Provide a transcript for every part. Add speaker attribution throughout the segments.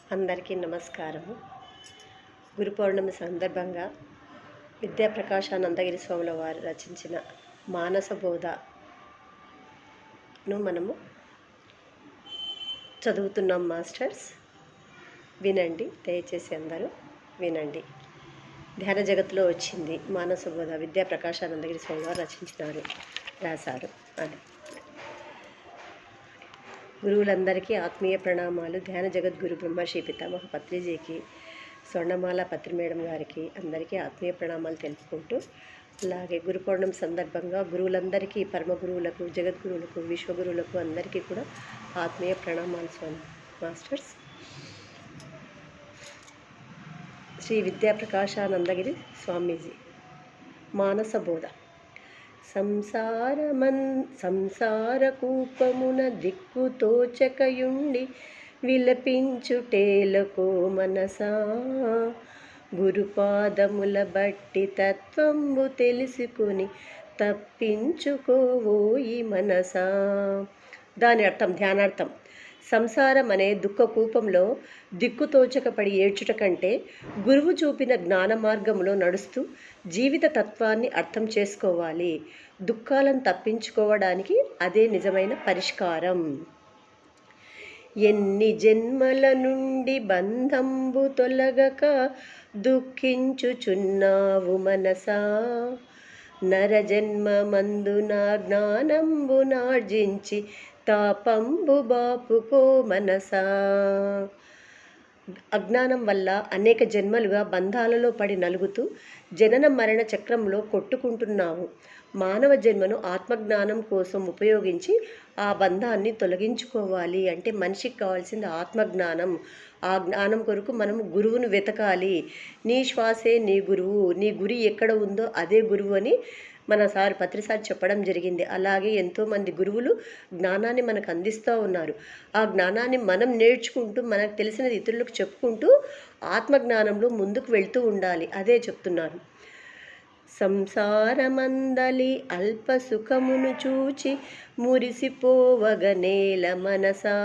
Speaker 1: అందరికీ నమస్కారము. గురు పౌర్ణమి సందర్భంగా విద్యాప్రకాశానందగిరి స్వాముల వారు రచించిన మానస బోధను మనము చదువుతున్నాం మాస్టర్స్. వినండి, దయచేసి అందరూ వినండి. ధ్యాన జగత్తులో వచ్చింది మానస బోధ. విద్యాప్రకాశానందగిరి స్వామి వారు రాశారు. అది గురువులందరికీ ఆత్మీయ ప్రణామాలు. ధ్యాన జగద్గురు బ్రహ్మశ్రీ పితామహ పత్రిజీకి, స్వర్ణమాల పత్రి మేడం గారికి అందరికీ ఆత్మీయ ప్రణామాలు తెలుపుకుంటూ, అలాగే గురు పౌర్ణమి సందర్భంగా గురువులందరికీ, పరమ గురువులకు, జగద్గురువులకు, విశ్వగురువులకు అందరికీ కూడా ఆత్మీయ ప్రణామాలు స్వామి మాస్టర్స్. శ్రీ విద్యాప్రకాశానందగిరి స్వామీజీ మానస బోధ. సంసారకూపమున దిక్కుతోచకయుండి విలపించుటేలకో మనసా, గురుపాదముల బట్టి తత్వంబు తెలుసుకొని తప్పించుకోవోయి మనసా. దాని అర్థం, ధ్యానార్థం: సంసారం అనే దుఃఖ కూపంలో దిక్కుతోచకపడి ఏడ్చుట కంటే గురువు చూపిన జ్ఞాన మార్గంలో నడుస్తూ జీవిత తత్వాన్ని అర్థం చేసుకోవాలి. దుఃఖాలను తప్పించుకోవడానికి అదే నిజమైన పరిష్కారం. ఎన్ని జన్మల నుండి బంధంబు తొలగక దుఃఖించుచున్నావు మనసా, నరజన్మమందున జ్ఞానంబు నార్జించి తాపంబు బాపుకో మనసా. అజ్ఞానం వల్ల అనేక జన్మలుగా బంధాలలో పడి నలుగుతూ జనన మరణ చక్రంలో కొట్టుకుంటున్నాము. మానవ జన్మను ఆత్మజ్ఞానం కోసం ఉపయోగించి ఆ బంధాన్ని తొలగించుకోవాలి. అంటే మనిషికి కావాల్సింది ఆత్మజ్ఞానం. ఆ జ్ఞానం కొరకు మనము గురువును వెతకాలి. నీ శ్వాసే నీ గురువు, నీ గురి ఎక్కడ ఉందో అదే గురువు అని మన పత్రిసారి చెప్పడం జరిగింది. అలాగే ఎంతోమంది గురువులు జ్ఞానాన్ని మనకు అందిస్తూ ఉన్నారు. ఆ జ్ఞానాన్ని మనం నేర్చుకుంటూ, మనకు తెలిసినది ఇతరులకు చెప్పుకుంటూ ఆత్మజ్ఞానంలో ముందుకు వెళ్తూ ఉండాలి. అదే చెప్తున్నారు. సంసారమందలి అల్ప సుఖమును చూచి మురిసిపోవగనేల మనసా,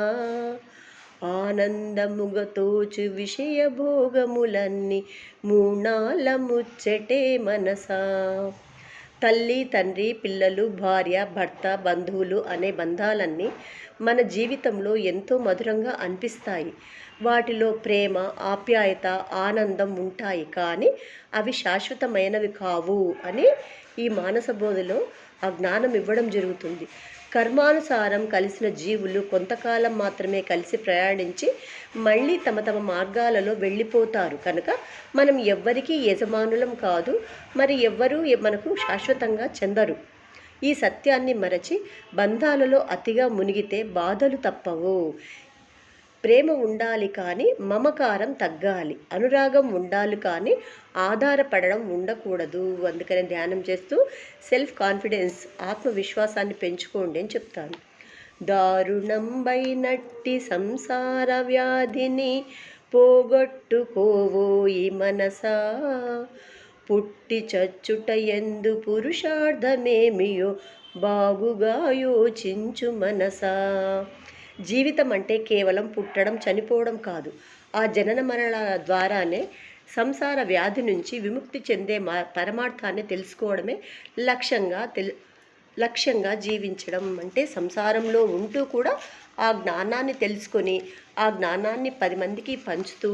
Speaker 1: ఆనందముగతోచు విషయ భోగములన్నీ మూనాల ముచ్చటే మనసా. తల్లి, తండ్రి, పిల్లలు, భార్య, భర్త, బంధువులు అనే బంధాలన్నీ మన జీవితంలో ఎంతో మధురంగా అనిపిస్తాయి. వాటిలో ప్రేమ, ఆప్యాయత, ఆనందం ఉంటాయి. కానీ అవి శాశ్వతమైనవి కావు అని ఈ మానస బోధలో ఆ జ్ఞానం ఇవ్వడం జరుగుతుంది. కర్మానుసారం కలిసిన జీవులు కొంతకాలం మాత్రమే కలిసి ప్రయాణించి మళ్ళీ తమ తమ మార్గాలలో వెళ్ళిపోతారు. కనుక మనం ఎవ్వరికీ యజమానులం కాదు, మరి ఎవ్వరూ మనకు శాశ్వతంగా చెందరు. ఈ సత్యాన్ని మరచి బంధాలలో అతిగా మునిగితే బాధలు తప్పవు. ప్రేమ ఉండాలి కానీ మమకారం తగ్గాలి. అనురాగం ఉండాలి కానీ ఆధారపడడం ఉండకూడదు. అందుకని ధ్యానం చేస్తూ సెల్ఫ్ కాన్ఫిడెన్స్, ఆత్మవిశ్వాసాన్ని పెంచుకోండి అని చెప్తాను. దారుణంబైనట్టి సంసార వ్యాధిని పోగొట్టుకోవోయి మనసా, పుట్టి చచ్చుట ఎందు పురుషార్థమేమియో బాగుగా యోచించు మనసా. జీవితం అంటే కేవలం పుట్టడం, చనిపోవడం కాదు. ఆ జనన మరణాల ద్వారానే సంసార వ్యాధి నుంచి విముక్తి చెందే పరమార్థాన్ని తెలుసుకోవడమే లక్ష్యంగా జీవించడం. అంటే సంసారంలో ఉంటూ కూడా ఆ జ్ఞానాన్ని తెలుసుకొని ఆ జ్ఞానాన్ని 10 మందికి పంచుతూ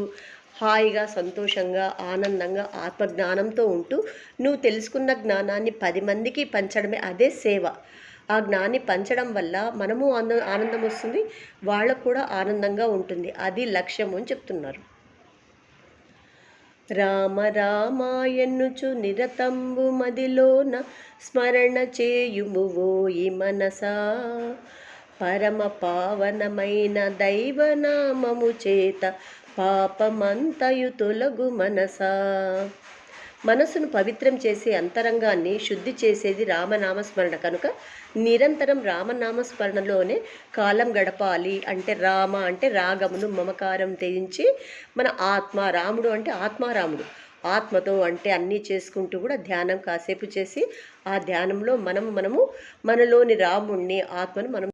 Speaker 1: హాయిగా, సంతోషంగా, ఆనందంగా, ఆత్మజ్ఞానంతో ఉంటూ నువ్వు తెలుసుకున్న జ్ఞానాన్ని 10 మందికి పంచడమే, అదే సేవ. ఆ జ్ఞానాన్ని పంచడం వల్ల మనము ఆనందం వస్తుంది, వాళ్ళకు కూడా ఆనందంగా ఉంటుంది. అది లక్ష్యం అని చెప్తున్నారు. రామ రామాయణుచు నిరతంబు మదిలోన స్మరణ చేయుమువోయి మనసా, పరమ పావనమైన దైవనామము చేత పాపమంతయు తొలగు మనసా. మనసును పవిత్రం చేసే అంతరంగాన్ని శుద్ధి చేసేది రామనామస్మరణ. కనుక నిరంతరం రామనామస్మరణలోనే కాలం గడపాలి. అంటే రామ అంటే రాగమును, మమకారం త్యజించి మన ఆత్మ, రాముడు అంటే ఆత్మారాముడు, ఆత్మతో అంటే అన్నీ చేసుకుంటూ కూడా ధ్యానం కాసేపు చేసి ఆ ధ్యానంలో మనము మనలోని రాముణ్ణి, ఆత్మను మనం